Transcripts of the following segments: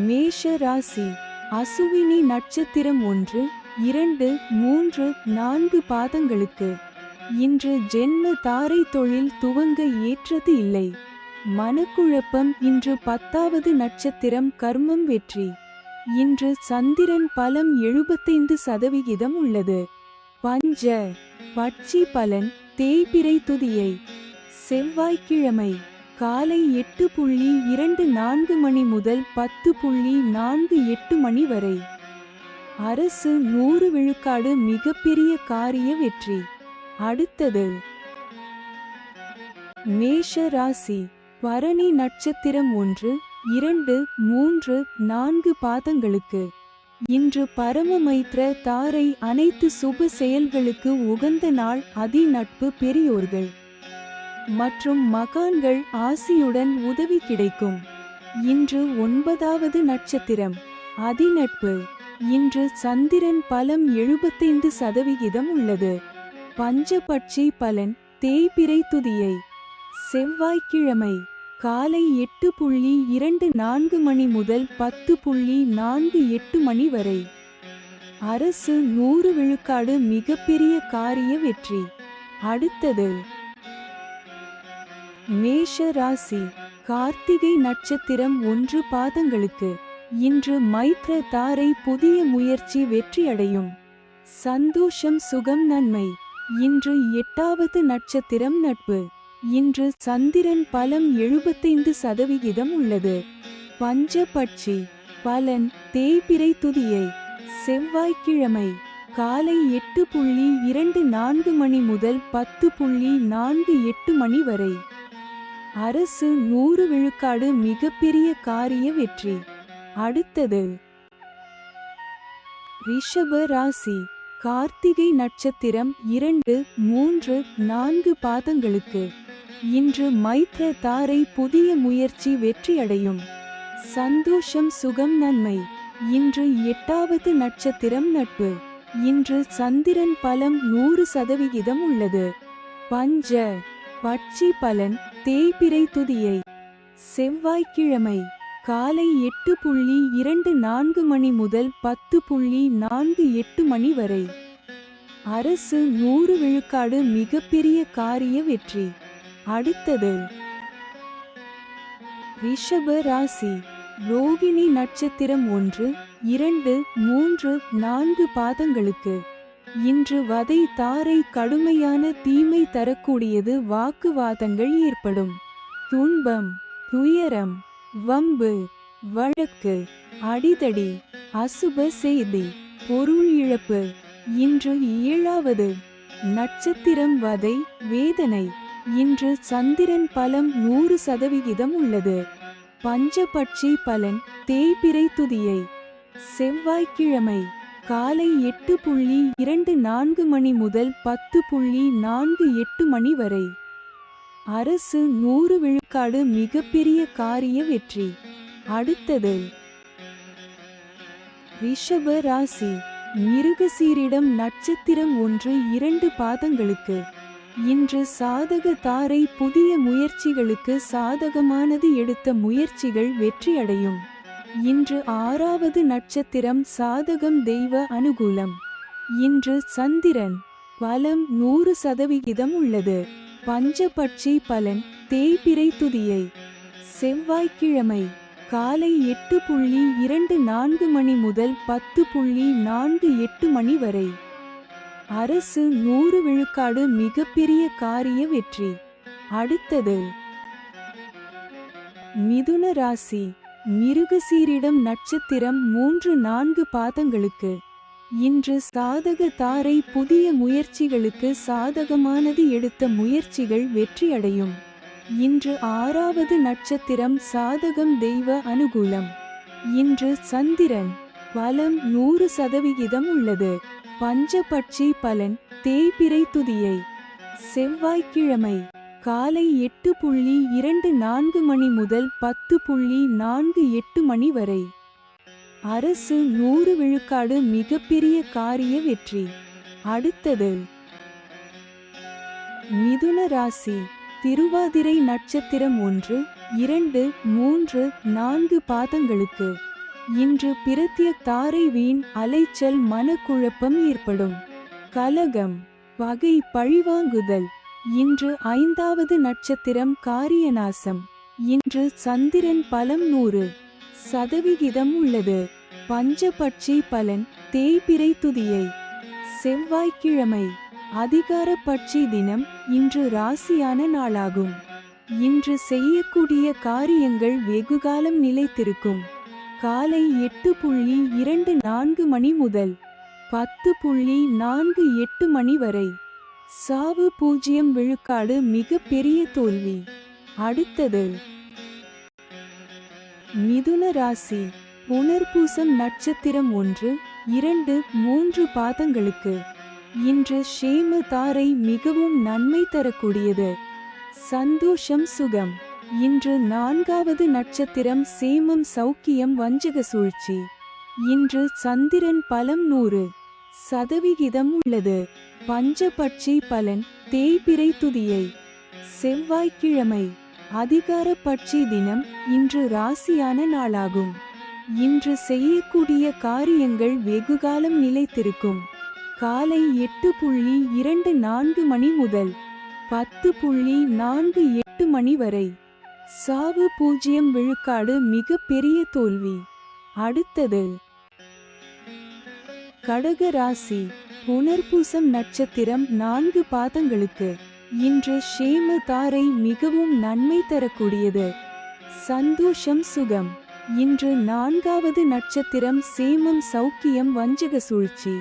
மேஷ ராசி. அசுவினி நட்சத்திரம் 1, 2, 3, 4 பாதங்களுக்கு இன்று ஜென்ம தாரை தொழில் துவங்க ஏற்றது இல்லை. மனக்குழப்பம். இன்று 10வது நட்சத்திரம் கர்மம் வெற்றி. இன்று சந்திரன் பலம் 75% உள்ளது. பஞ்ச பட்சி பலன் தேய்பிறை துதியை. செவ்வாய்க்கிழமை காலை 8:24 மணி முதல் 10:48 மணி வரை. அரசு 100 விழுக்காடு மிகப்பெரிய காரிய வெற்றி. அடுத்தது மேஷ ராசி. பரணி நட்சத்திரம் 1, 2, 3, 4 பாதங்களுக்கு இன்று பரமமைத்ர தாரை அனைத்து சுப செயல்களுக்கு உகந்த நாள். அதி நட்பு பெரியோர்கள் மற்றும் மகான்கள் ஆசியுடன் உதவி கிடைக்கும். இன்று 9வது நட்சத்திரம் அதிநட்பு. இன்று சந்திரன் பலம் 75% உள்ளது. பஞ்சபட்சி பலன் தேய்பிறை துதியை. செவ்வாய்க்கிழமை காலை 8:24 மணி முதல் 10:48 மணி வரை. அரசு 100 விழுக்காடு மிகப்பெரிய காரிய வெற்றி. அடுத்தது மேஷ ராசி. கார்த்திகை நட்சத்திரம் 1 பாதங்களுக்கு இன்று மைத்ர தாரை புதிய முயற்சி வெற்றியடையும். சந்தோஷம் சுகம் நன்மை. இன்று 8வது நட்சத்திரம் நட்பு. இன்று சந்திரன் பலம் 75% உள்ளது. பஞ்சபட்சி பலன் தேய்பிறை துதியை. செவ்வாய்க்கிழமை காலை 8:24 மணி முதல் 10:48 மணி வரை. அரசு 100 விழுக்காடு மிகப்பெரிய காரிய வெற்றி. அடுத்தது ரிஷப ராசி. கார்த்திகை நட்சத்திரம் 2, 3, 4 பாதங்களுக்கு இன்று மைத்ர தாரை புதிய முயற்சி வெற்றியடையும். சந்தோஷம் சுகம் நன்மை. இன்று 8வது நட்சத்திரம் நட்பு. இன்று சந்திரன் பலம் 100% உள்ளது. பஞ்ச பட்சி பலன் தேய்பிறை துதியை. செவ்வாய்க்கிழமை காலை 8:24 மணி முதல் 10:48 மணி வரை. அரசு 100 விழுக்காடு மிகப்பெரிய காரிய வெற்றி. அடுத்தது ரிஷப ராசி. ரோகிணி நட்சத்திரம் 1, 2, 3, 4 பாதங்களுக்கு இன்று வதை தாரை கடுமையான தீமை தரக்கூடியது. வாக்குவாதங்கள் ஏற்படும். துன்பம் துயரம் வம்பு வழக்கு அடிதடி அசுப செய்தி பொருள் இழப்பு. இன்று 7வது நட்சத்திரம் வதை வேதனை. இன்று சந்திரன் பலம் 100% உள்ளது. பஞ்சபட்சி பலன் தேய்பிறை துதியை. செவ்வாய்க்கிழமை காலை 8:24 மணி முதல் 10:48 மணி வரை. அரசு 100 விழுக்காடு மிகப்பெரிய காரிய வெற்றி. அடுத்தது ரிஷப ராசி. மிருகசீரிடம் நட்சத்திரம் 1, 2 பாதங்களுக்கு இன்று சாதக தாரை புதிய முயற்சிகளுக்கு சாதகமானது. எடுத்த முயற்சிகள் வெற்றியடையும். இன்று 6வது நட்சத்திரம் சாதகம் தெய்வ அனுகூலம். இன்று சந்திரன் பலம் 100% உள்ளது. பஞ்சபட்சி பலன் தேய்பிறை துதியை. செவ்வாய்க்கிழமை காலை 8:24 மணி முதல் 10:48 மணி வரை. அரசு 100 விழுக்காடு மிகப்பெரிய காரிய வெற்றி. அடுத்தது மிதுன ராசி. மிருகசீரிடம் நட்சத்திரம் 3, 4 பாதங்களுக்கு இன்று சாதக தாரை புதிய முயற்சிகளுக்கு சாதகமானது. எடுத்த முயற்சிகள் வெற்றியடையும். இன்று 6வது நட்சத்திரம் சாதகம் தெய்வ அனுகூலம். இன்று சந்திரன் பலம் 100% உள்ளது. பஞ்சபட்சி பலன் தேய்பிறை துதியை. செவ்வாய்க்கிழமை காலை 8:24 மணி முதல் 10:48 மணி வரை. அரசு 100 விழுக்காடு மிகப்பெரிய காரிய வெற்றி. அடுத்தது மிதுன ராசி. திருவாதிரை நட்சத்திரம் 1, 2, 3, 4 பாதங்களுக்கு இன்று பிரத்ய தாரை வீண் அலைச்சல் மனக்குழப்பம் ஏற்படும். கலகம் பகை பழிவாங்குதல். இன்று 5வது நட்சத்திரம் காரியநாசம். இன்று சந்திரன் பலம் 100% உள்ளது. பஞ்சபட்சி பலன் தேய்பிறை துதியை. செவ்வாய்க்கிழமை அதிகார பட்சி தினம். இன்று ராசியான நாளாகும். இன்று செய்யக்கூடிய காரியங்கள் வெகுகாலம் நிலைத்திருக்கும். காலை 8:24 மணி முதல் 10:48 மணி வரை. சாவு 0 விழுக்காடு, மிக பெரிய தோல்வி. அடுத்தது மிதுன ராசி. புனர்பூசம் நட்சத்திரம் 1, 2, 3 பாதங்களுக்கு இன்று ஷேம தாரை மிகவும் நன்மை தரக்கூடியது. சந்தோஷம் சுகம். இன்று 4வது நட்சத்திரம் சேமம் சௌக்கியம் வஞ்சக சூழ்ச்சி. இன்று சந்திரன் பலம் 100% உள்ளது. பஞ்சபட்சி பலன் தேய்பிறை துதியை. செவ்வாய்க்கிழமை அதிகார பட்சி தினம். இன்று ராசியான நாளாகும். இன்று செய்யக்கூடிய காரியங்கள் வெகுகாலம் நிலைத்திருக்கும். காலை 8:24 மணி முதல் 10:48 மணி வரை. சாவு 0 விழுக்காடு, மிக பெரிய தோல்வி. அடுத்தது கடக ராசி. புனர்பூசம் நட்சத்திரம் 4 பாதங்களுக்கு இன்று ஷேம தாரை மிகவும் நன்மை தரக்கூடியது. சந்தோஷம் சுகம். இன்று 4வது நட்சத்திரம் சேமம் சௌக்கியம் வஞ்சக சூழ்ச்சி.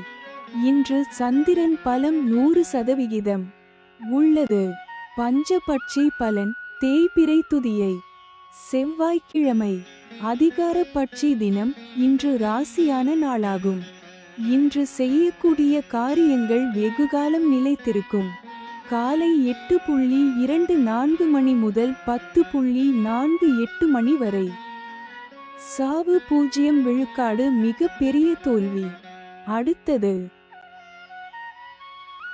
இன்று சந்திரன் பலம் 100% உள்ளது. பஞ்சபட்சி பலன் தேய்பிறை துதியை. செவ்வாய்க்கிழமை அதிகார பட்சி தினம். இன்று ராசியான நாளாகும். இன்று செய்யக்கூடிய காரியங்கள் வெகுகாலம் நிலைத்திருக்கும். காலை 8:24 மணி முதல் 10:48 மணி வரை. சாவு 0 விழுக்காடு, மிக பெரிய தோல்வி. அடுத்தது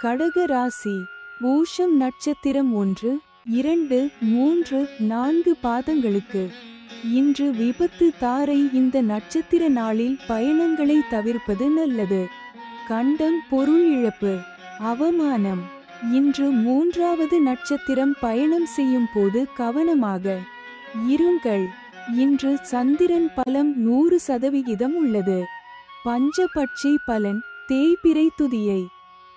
கடக ராசி. பூஷம் நட்சத்திரம் 1, 2, 3, 4 பாதங்களுக்கு இன்று விபத்து தாரை. இந்த நட்சத்திர நாளில் பயணங்களை தவிர்ப்பது நல்லது. கண்டம், பொருள் இழப்பு, அவமானம். இன்று 3வது நட்சத்திரம் பயணம் செய்யும் போது கவனமாக இருங்கள். இன்று சந்திரன் பலம் 100% உள்ளது. பஞ்சபட்சி பலன் தேய்பிறை துதியை.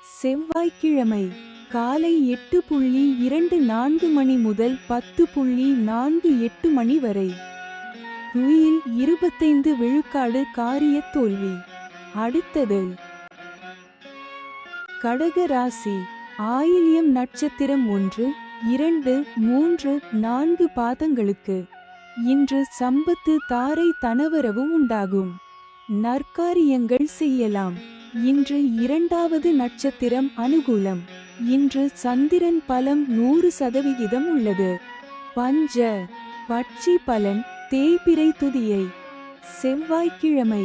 செவ்வாய்க்கிழமை காலை 8:24 மணி முதல் 10:48 மணி வரை. துயில் 25 விழுக்காடு, காரிய தோல்வி. அடுத்தது கடக ராசி. ஆயில்யம் நட்சத்திரம் 1, 2, 3, 4 பாதங்களுக்கு இன்று சம்பத்து தாரை தனவரவு உண்டாகும். நற்காரியங்கள் செய்யலாம். இன்று 2வது நட்சத்திரம் அனுகூலம். இன்று சந்திரன் பலம் 100% உள்ளது. பஞ்ச பட்சி பலன் தேய்பிறை துதியை. செவ்வாய்க்கிழமை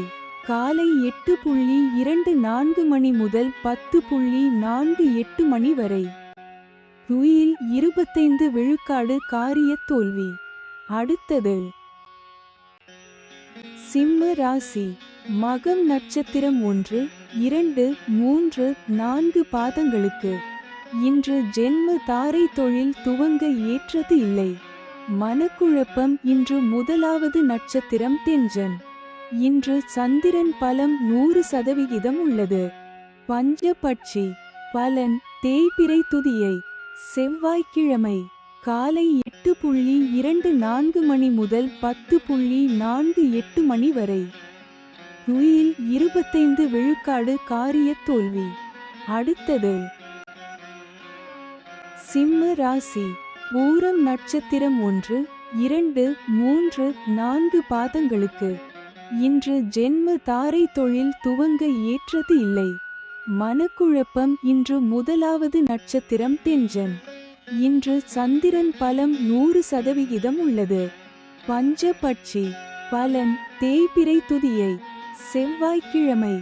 காலை 8:24 மணி முதல் 10:48 மணி வரை. துயில் 25 விழுக்காடு, காரிய தோல்வி. அடுத்தது சிம்ம ராசி. மகம் நட்சத்திரம் 1, 2, 3, 4 பாதங்களுக்கு இன்று ஜென்ம தாரை தொழில் துவங்க ஏற்றது இல்லை. மனக்குழப்பம். இன்று 1வது நட்சத்திரம் தெஞ்சன். இன்று சந்திரன் பலம் 100% உள்ளது. பஞ்சபட்சி பலன் தேய்பிறை துதியை. செவ்வாய்க்கிழமை காலை 8:24 மணி முதல் 10:48 மணி வரை. துயில் 25 விழுக்காடு, காரிய தோல்வி. அடுத்தது சிம்ம ராசி. பூரம் நட்சத்திரம் 1, 2, 3, 4 பாதங்களுக்கு இன்று ஜென்ம தாரை தொழில் துவங்க ஏற்றது இல்லை. மனக்குழப்பம். இன்று 1வது நட்சத்திரம் தெஞ்சன். இன்று சந்திரன் பலம் 100% உள்ளது. பஞ்சபட்சி பலன் தேய்பிறை துதியை. செவ்வாய்க்கிழமை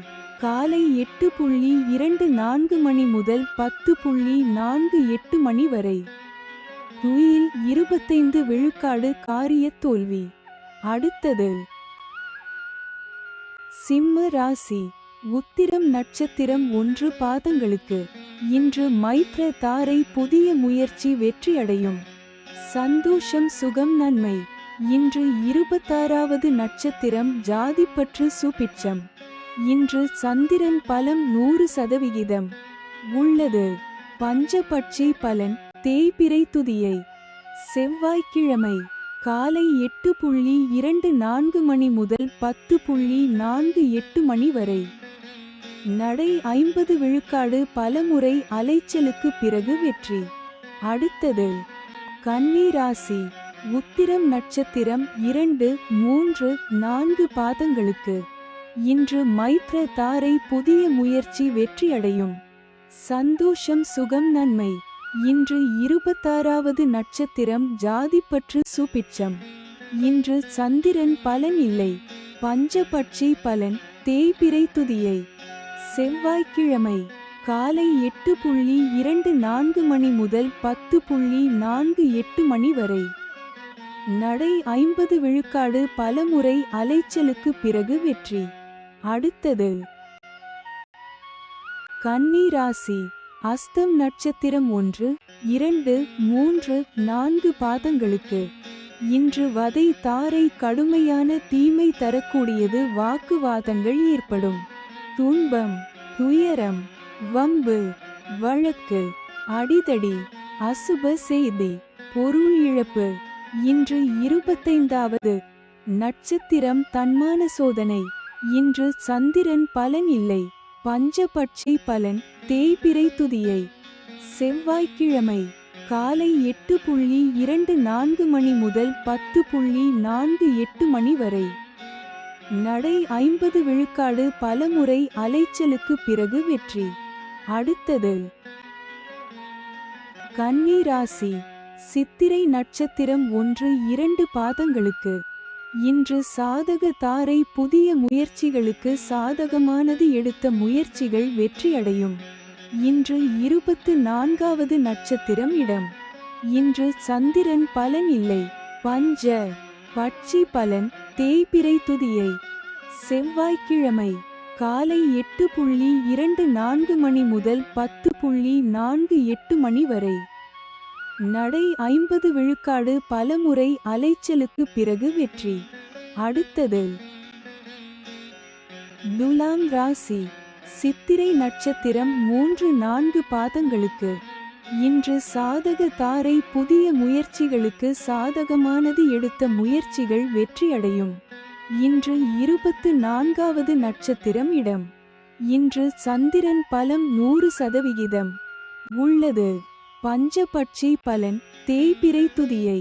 காலை 8:24 மணி முதல் 10:48 மணி வரை. துயில் 25 விழுக்காடு, காரிய தோல்வி. அடுத்தது சிம்ம ராசி உத்திரம் நட்சத்திரம் 1 பாதங்களுக்கு. இன்று மைத்ர தாரை புதிய முயற்சி வெற்றியடையும். சந்தோஷம் சுகம் நன்மை. இன்று 26வது நட்சத்திரம் ஜாதிப்பற்று சுபிட்சம். இன்று சந்திரன் பலம் 100% உள்ளது. பஞ்சபட்சி பலன் தேய்பிறை துதியை. செவ்வாய்க்கிழமை காலை 8:24 மணி முதல் 10:48 மணி வரை. நடை 50 விழுக்காடு பலமுறை அலைச்சலுக்கு பிறகு வெற்றி. அடுத்தது கன்னி ராசி உத்திரம் நட்சத்திரம் 2, 3, 4 பாதங்களுக்கு. இன்று மைத்ர தாரை புதிய முயற்சி வெற்றியடையும். சந்தோஷம் சுகம் நன்மை. இன்று 26வது நட்சத்திரம் ஜாதிப்பற்று சுபிட்சம். இன்று சந்திரன் பலன் இல்லை. பஞ்சபட்சி பலன் தேய்பிறை துதியை. செவ்வாய்க்கிழமை காலை 8:24 மணி முதல் 10:48 மணி வரை. நடை 50 விழுக்காடு பலமுறை அலைச்சலுக்கு பிறகு வெற்றி. அடுத்தது கன்னி ராசி அஸ்தம் நட்சத்திரம் 1, 2, 3, 4 பாதங்களுக்கு. இன்று வதை தாரை கடுமையான தீமை தரக்கூடியது. வாக்குவாதங்கள் ஏற்படும். துன்பம் துயரம் வம்பு வழக்கு அடிதடி அசுப செய்தி பொருள் இழப்பு. இன்று 25வது நட்சத்திரம் தன்மான சோதனை. இன்று சந்திரன் பலன் இல்லை. பஞ்சபட்சி பலன் தேய்பிறை துதியை. செவ்வாய்க்கிழமை காலை 8:24 மணி முதல் 10:48 மணி வரை. நடை 50 விழுக்காடு பலமுறை அலைச்சலுக்கு பிறகு வெற்றி. அடுத்தது கன்னி ராசி சித்திரை நட்சத்திரம் 1, 2 பாதங்களுக்கு. இன்று சாதக தாரை புதிய முயற்சிகளுக்கு சாதகமானது. எடுத்த முயற்சிகள் வெற்றியடையும். இன்று 24வது நட்சத்திரம் இடம். இன்று சந்திரன் பலன் இல்லை. பஞ்ச பட்சி பலன் தேய்பிறை துதியை. செவ்வாய்க்கிழமை காலை 8:24 மணி முதல் 10:48 மணி வரை. நடை 50 விழுக்காடு பலமுறை அலைச்சலுக்கு பிறகு வெற்றி. அடுத்தது துலாம் ராசி சித்திரை நட்சத்திரம் 3, 4 பாதங்களுக்கு. இன்று சாதக தாரை புதிய முயற்சிகளுக்கு சாதகமானது. எடுத்த முயற்சிகள் வெற்றியடையும். இன்று 24வது நட்சத்திரம் இடம். இன்று சந்திரன் பலம் 100% உள்ளது. பஞ்சபட்சி பலன் தேய்பிறை துதியை.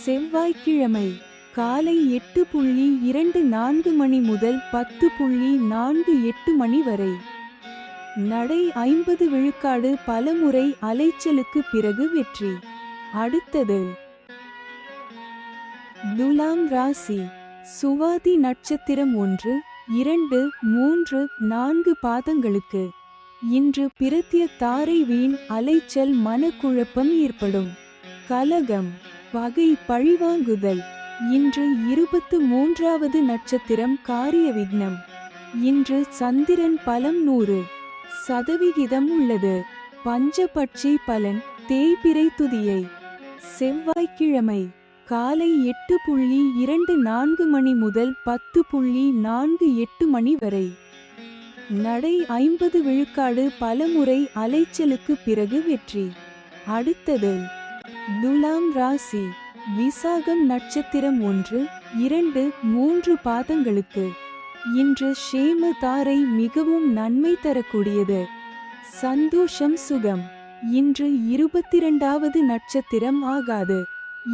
செவ்வாய்க்கிழமை காலை 8:24 மணி முதல் 10:48 மணி வரை. நடை 50 விழுக்காடு பலமுறை அலைச்சலுக்கு பிறகு வெற்றி. அடுத்தது துலாம் ராசி சுவாதி நட்சத்திரம் 1, 2, 3, 4 பாதங்களுக்கு. இன்று பிரத்ய தாரை வீண் அலைச்சல் மனக்குழப்பம் ஏற்படும். கலகம் பகை பழிவாங்குதல். இன்று 23வது நட்சத்திரம் காரிய விக்னம். இன்று சந்திரன் பலம் 100% உள்ளது. பஞ்சபட்சி பலன் தேய்பிறை துதியை. செவ்வாய்க்கிழமை காலை 8:24 மணி முதல் 10:48 மணி வரை. நடை 50 விழுக்காடு பலமுறை அலைச்சலுக்கு பிறகு வெற்றி. அடுத்தது துலாம் ராசி விசாகம் நட்சத்திரம் 1, 2, 3 பாதங்களுக்கு. இன்று ஷேம தாரை மிகவும் நன்மை தரக்கூடியது. சந்தோஷம் சுகம். இன்று 22வது நட்சத்திரம் ஆகாது.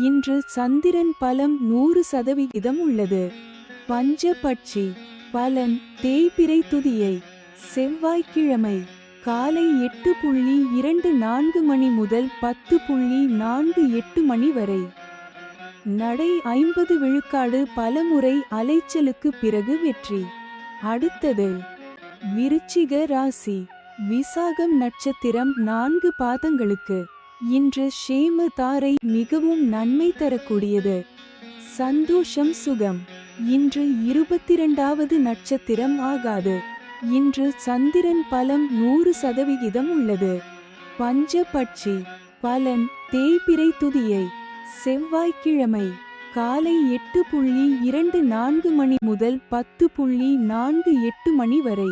இன்று சந்திரன் பலம் 100% உள்ளது. பஞ்சபட்சி பலன் தேய்பிறை துதியை. செவ்வாய்க்கிழமை காலை 8:24 மணி முதல் 10:48 மணி வரை. நடை 50 விழுக்காடு பலமுறை அலைச்சலுக்கு பிறகு வெற்றி. அடுத்தது விருச்சிக ராசி விசாகம் நட்சத்திரம் 4 பாதங்களுக்கு. இன்று ஷேம தாரை மிகவும் நன்மை தரக்கூடியது. சந்தோஷம் சுகம். இன்று 22வது நட்சத்திரம் ஆகாது. இன்று சந்திரன் பலம் 100% உள்ளது. பஞ்சபட்சி பலன் தேய்பிறை துதியை செவ்வாய்க்கிழமை காலை 8:24 மணி முதல் 10:48 மணி வரை.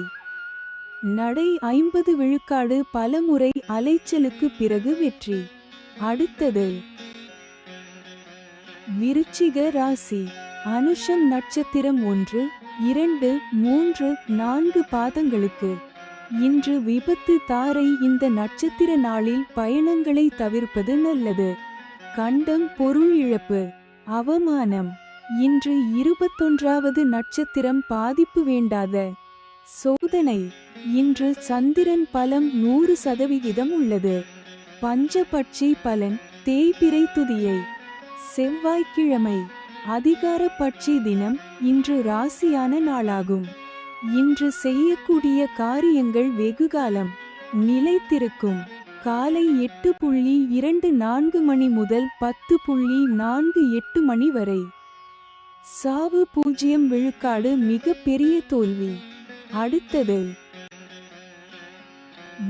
நடை 50 விழுக்காடு பலமுறை அலைச்சலுக்கு பிறகு வெற்றி. அடுத்தது விருச்சிக ராசி. அனுஷம் நட்சத்திரம் 1, 2, 3, 4 பாதங்களுக்கு. இன்று விபத்து தாரை. இந்த நட்சத்திர நாளில் பயணங்களை தவிர்ப்பது நல்லது. கண்டம் பொருள் இழப்பு அவமானம். இன்று 21வது நட்சத்திரம் பாதிப்பு வேண்டாத சோதனை. இன்று சந்திரன் பலம் 100% உள்ளது. பஞ்சபட்சி பலன் தேய்பிறை துதியை செவ்வாய்க்கிழமை அதிகார பட்சி தினம். இன்று ராசியான நாளாகும். இன்று செய்யக்கூடிய காரியங்கள் வெகுகாலம் நிலைத்திருக்கும். காலை 8:24 மணி முதல் 10:48 மணி வரை. சாவு 0 விழுக்காடு மிக பெரிய தோல்வி. அடுத்தது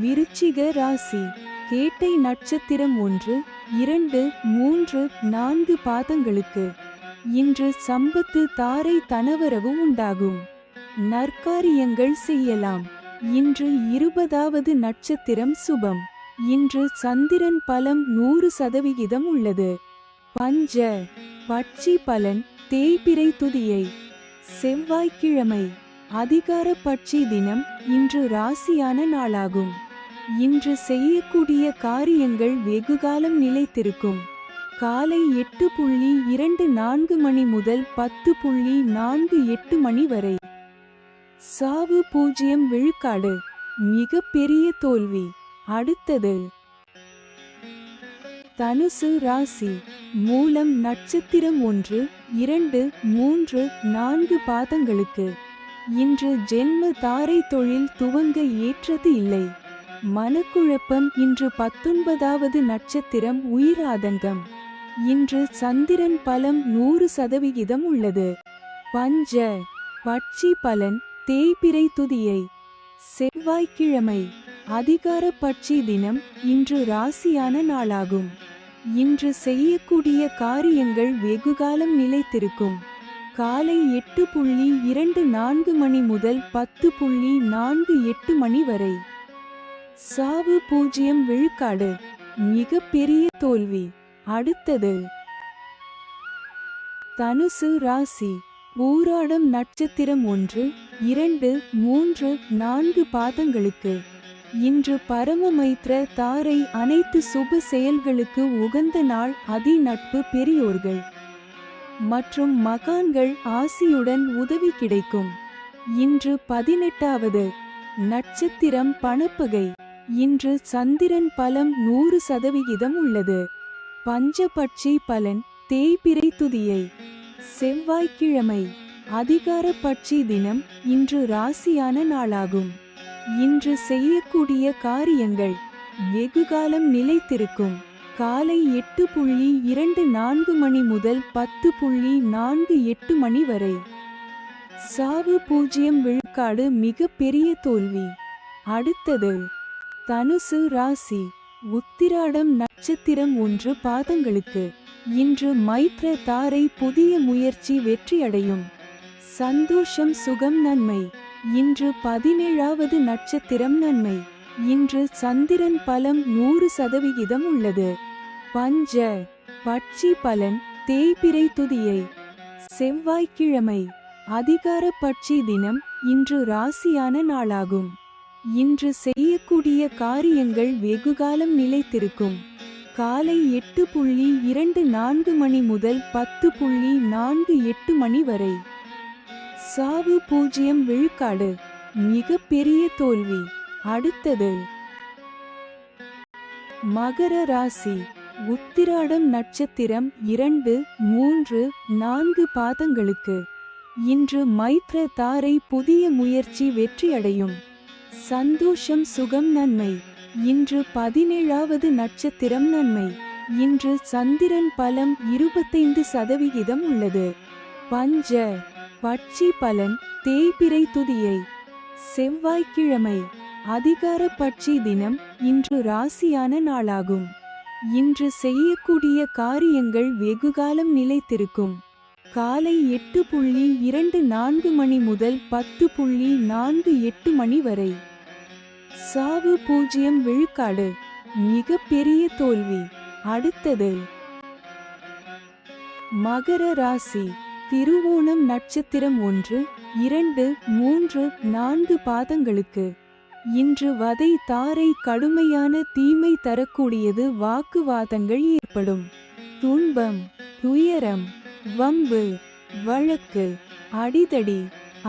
விருச்சிக ராசி. கேட்டை நட்சத்திரம் 1, 2, 3, 4 பாதங்களுக்கு. இன்று சம்பத்து தாரை தனவரவு உண்டாகும். நற்காரியங்கள் செய்யலாம். இன்று 20வது நட்சத்திரம் சுபம். இன்று சந்திரன் பலம் 100% உள்ளது. பஞ்ச பட்சி பலன் தேய்பிறை துதியை செவ்வாய்க்கிழமை அதிகார பட்சி தினம். இன்று ராசியான நாளாகும். இன்று செய்யக்கூடிய காரியங்கள் வெகுகாலம் நிலைத்திருக்கும். காலை 8:24 மணி முதல் 10:48 மணி வரை. சாவு 0 விழுக்காடு மிக பெரிய தோல்வி. அடுத்தது தனுசு ராசி. மூலம் நட்சத்திரம் 1, 2, 3, 4 பாதங்களுக்கு. இன்று ஜென்ம தாரை தொழில் துவங்க ஏற்றது இல்லை. மனக்குழப்பம். இன்று 19வது நட்சத்திரம் உயிர் ஆதங்கம். இன்று சந்திரன் பலம் 100% உள்ளது. பஞ்ச பட்சி பலன் தேய்பிறை துதியை செவ்வாய்க்கிழமை அதிகார பட்சி தினம். இன்று ராசியான நாளாகும். இன்று செய்யக்கூடிய காரியங்கள் வெகுகாலம் நிலைத்திருக்கும். காலை 8:24 மணி முதல் 10:48 மணி வரை. சாவு 0 விழுக்காடு மிக பெரிய தோல்வி. அடுத்தது தனுசு ராசி. பூராடம் நட்சத்திரம் 1, 2, 3, 4 பாதங்களுக்கு. இன்று பரமமைத்ர தாரை. அனைத்து சுப செயல்களுக்கு உகந்த நாள். அதி நட்பு பெரியோர்கள் மற்றும் மகான்கள் ஆசியுடன் உதவி கிடைக்கும். இன்று 18வது நட்சத்திரம் பணப்பகை. இன்று சந்திரன் பலம் 100% உள்ளது. பஞ்சபட்சி பலன் தேய்பிறை துதியை செவ்வாய்க்கிழமை அதிகார பட்சி தினம். இன்று ராசியான நாளாகும். இன்று செய்யக்கூடிய காரியங்கள் வெகுகாலம் நிலைத்திருக்கும். காலை 8:24 மணி முதல் 10:48 மணி வரை. சாவு 0 விழுக்காடு மிக பெரிய தோல்வி. அடுத்தது தனுசு ராசி. உத்திராடம் நட்சத்திரம் 1 பாதங்களுக்கு. இன்று மைத்ர தாரை. புதிய முயற்சி வெற்றியடையும். சந்தோஷம் சுகம் நன்மை. இன்று 17வது நட்சத்திரம் நன்மை. இன்று சந்திரன் பலம் 100% உள்ளது. பஞ்ச பட்சி பலன் தேய்பிறை துதியை செவ்வாய்க்கிழமை அதிகார பட்சி தினம். இன்று ராசியான நாளாகும். இன்று செய்யக்கூடிய காரியங்கள் வெகுகாலம் நிலைத்திருக்கும். காலை 8:24 மணி முதல் 10:48 மணி வரை. சாவு 0 விழுக்காடு மிக பெரிய தோல்வி. அடுத்தது மகர ராசி. உத்திராடம் நட்சத்திரம் 2, 3, 4 பாதங்களுக்கு. இன்று மைத்ர தாரை. புதிய முயற்சி வெற்றியடையும். சந்தோஷம் சுகம் நன்மை. இன்று 17வது நட்சத்திரம் நன்மை. இன்று சந்திரன் பலம் 25% உள்ளது. பஞ்ச பட்சி பலன் தேய்பிறை துதியை. செவ்வாய்க்கிழமை அதிகார பட்சி தினம். இன்று ராசியான நாளாகும். இன்று செய்யக்கூடிய காரியங்கள் வெகுகாலம் நிலைத்திருக்கும். காலை 8:24 மணி முதல் 10:48 மணி வரை. சாவு 0 விழுக்காடு. மிக பெரிய தோல்வி. அடுத்தது மகர ராசி. திருவோணம் நட்சத்திரம் 1, 2, 3, 4 பாதங்களுக்கு. இன்று வதை தாரை கடுமையான தீமை தரக்கூடியது. வாக்குவாதங்கள் ஏற்படும். துன்பம், துயரம், வம்பு, வழக்கு, அடிதடி,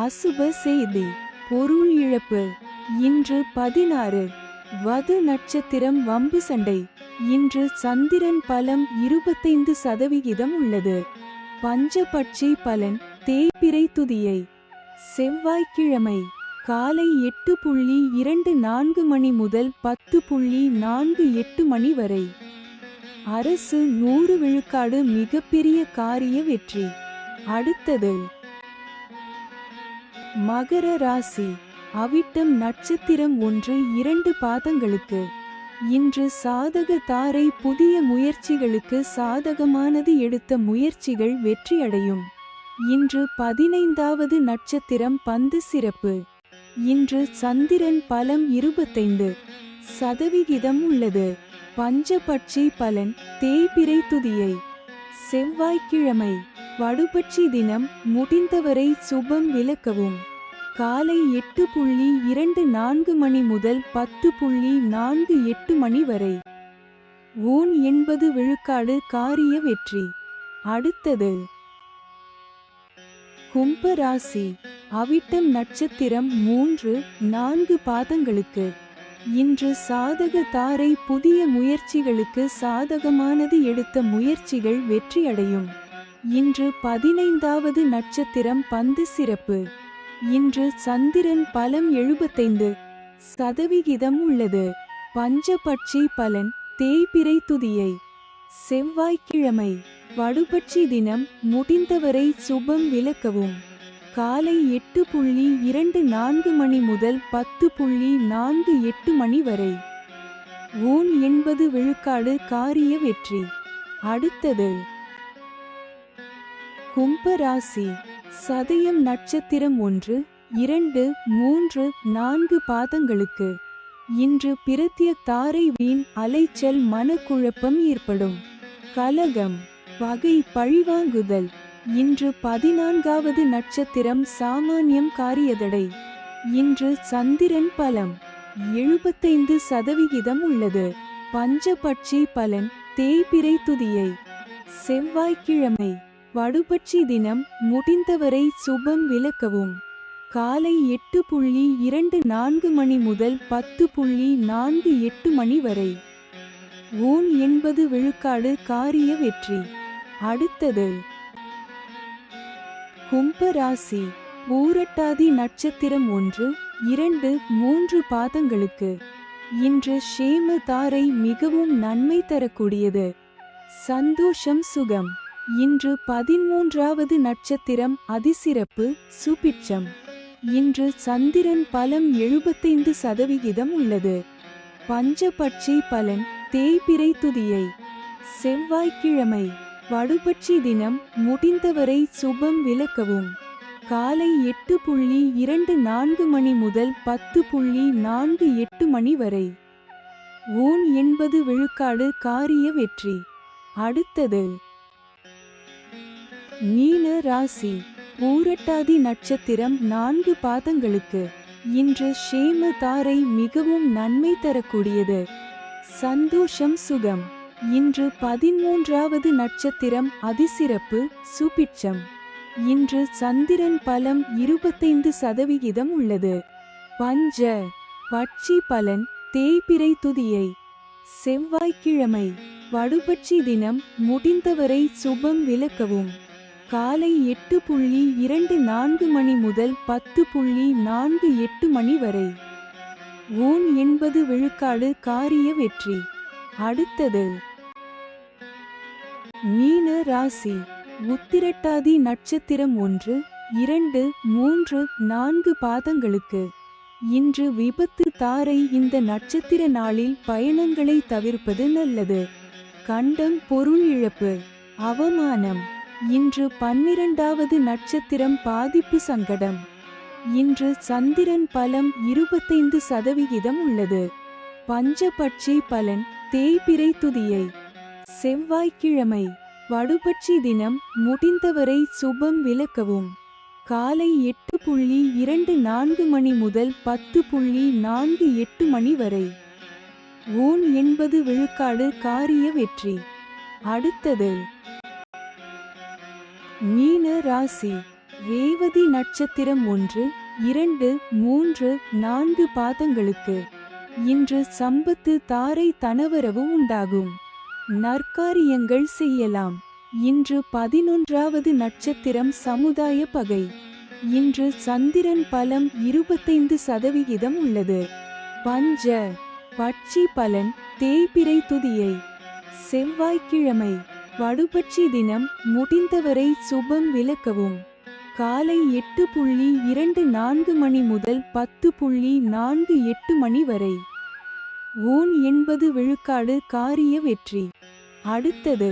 அசுப செய்தி, பொருள் இழப்பு. இன்று 16. வது நட்சத்திரம் வம்பு சண்டை. இன்று சந்திரன் பலம் 25% உள்ளது. பஞ்சபட்சி பலன் தேய்பிறை துதியை. செவ்வாய்க்கிழமை காலை 8:24 மணி முதல் 10:48 மணி வரை. அரசு 100 விழுக்காடு மிகப்பெரிய காரிய வெற்றி. அடுத்தது மகர ராசி. அவிட்டம் நட்சத்திரம் 1, 2 பாதங்களுக்கு. இன்று சாதக தாரை புதிய முயற்சிகளுக்கு சாதகமானது. எடுத்த முயற்சிகள் வெற்றியடையும். இன்று 15வது நட்சத்திரம் பந்து சிறப்பு. இன்று சந்திரன் பலம் 25% உள்ளது. பஞ்சபட்சி பலன் தேய்பிறை துதியை. செவ்வாய்க்கிழமை வடுபட்சி தினம். முடிந்தவரை சுபம் விலக்கவும். காலை 8:24 மணி முதல் 10:48 மணி வரை. 80 விழுக்காடு காரிய வெற்றி. அடுத்தது கும்ப ராசி. அவிட்டம் நட்சத்திரம் 3, 4 பாதங்களுக்கு. இன்று சாதக தாரை புதிய முயற்சிகளுக்கு சாதகமானது. எடுத்த முயற்சிகள் வெற்றியடையும். இன்று 15வது நட்சத்திரம் பந்து சிறப்பு. இன்று சந்திரன் பலம் 75% உள்ளது. பஞ்சபட்சி பலன் தேய்பிறை துதியை. செவ்வாய்க்கிழமை வடுபட்சி தினம். முடிந்தவரை சுபம் விலக்கவும். காலை 8:24 மணி முதல் 10:48 மணி வரை. 80 விழுக்காடு காரிய வெற்றி. அடுத்தது கும்ப ராசி. சதயம் நட்சத்திரம் 1, 2, 3, 4 பாதங்களுக்கு. இன்று பிரத்ய தாரை வீண் அலைச்சல் மனக்குழப்பம் ஏற்படும். கலகம், பகை, பழிவாங்குதல். இன்று 14வது நட்சத்திரம் சாமானியம் காரியதடை. இன்று சந்திரன் பலம் 75% உள்ளது. பஞ்சபட்சி பலன் தேய்பிறை துதியை. செவ்வாய்க்கிழமை வடுபட்சி தினம். முடிந்தவரை சுபம் விலக்கவும். காலை 8:24 மணி முதல் 10:48 மணி வரை. 80 விழுக்காடு காரிய வெற்றி. அடுத்தது கும்ப ராசி. பூரட்டாதி நட்சத்திரம் 1, 2, 3 பாதங்களுக்கு. இன்று ஷேம தாரை மிகவும் நன்மை தரக்கூடியது. சந்தோஷம், சுகம். இன்று 13வது நட்சத்திரம் அதிசிறப்பு, சுபிட்சம். இன்று சந்திரன் பலம் 75% உள்ளது. பஞ்சபட்சி பலன் தேய்பிறை துதியை. செவ்வாய்க்கிழமை வடுபட்சி தினம். முடிந்தவரை சுபம் விலக்கவும். காலை 8:24 மணி முதல் 10:48 மணி வரை. 80 விழுக்காடு காரிய வெற்றி. அடுத்தது மீன ராசி. பூரட்டாதி நட்சத்திரம் 4 பாதங்களுக்கு. இன்று ஷேம தாரை மிகவும் நன்மை தரக்கூடியது. சந்தோஷம், சுகம். இன்று 13வது நட்சத்திரம் அதிசிறப்பு, சுபிட்சம். இன்று சந்திரன் பலம் 25% உள்ளது. பஞ்ச பட்சி பலன் தேய்பிறை துதியை. செவ்வாய்க்கிழமை வடுபட்சி தினம். முடிந்தவரை சுபம் விலக்கவும். காலை 8:24 மணி முதல் 10:48 மணி வரை. 80 விழுக்காடு காரிய வெற்றி. அடுத்தது மீன ராசி. உத்திரட்டாதி நட்சத்திரம் 1, 2, 3, 4 பாதங்களுக்கு. இன்று விபத்து தாரை இந்த நட்சத்திர நாளில் பயணங்களை தவிர்ப்பது நல்லது. கண்டம் பொருள் இழப்பு அவமானம். இன்று 12வது நட்சத்திரம் பாதிப்பு சங்கடம். இன்று சந்திரன் பலம் 25% உள்ளது. பஞ்சபட்சி பலன் தேய்பிறை துதியை. செவ்வாய்க்கிழமை வடுபட்சி தினம். முடிந்தவரை சுபம் விலக்கவும். காலை 8:24 மணி முதல் 10:48 மணி வரை. ஊன் 80 விழுக்காடு காரிய வெற்றி. அடுத்தது மீன ராசி. ரேவதி நட்சத்திரம் 1, 2, 3, 4 பாதங்களுக்கு. இன்று சம்பத்து தாரை தனவரவு உண்டாகும். நற்காரியங்கள் செய்யலாம். இன்று 11வது நட்சத்திரம் சமுதாய பகை. இன்று சந்திரன் பலம் 25% உள்ளது. பஞ்ச பட்சி பலன் தேய்பிறை துதியை. செவ்வாய்க்கிழமை வடுபட்சி தினம். முடிந்தவரை சுபம் விலக்கவும். காலை 8:24 மணி முதல் 10:48 மணி வரை. ஊன் 80 விழுக்காடு காரிய வெற்றி. அடுத்தது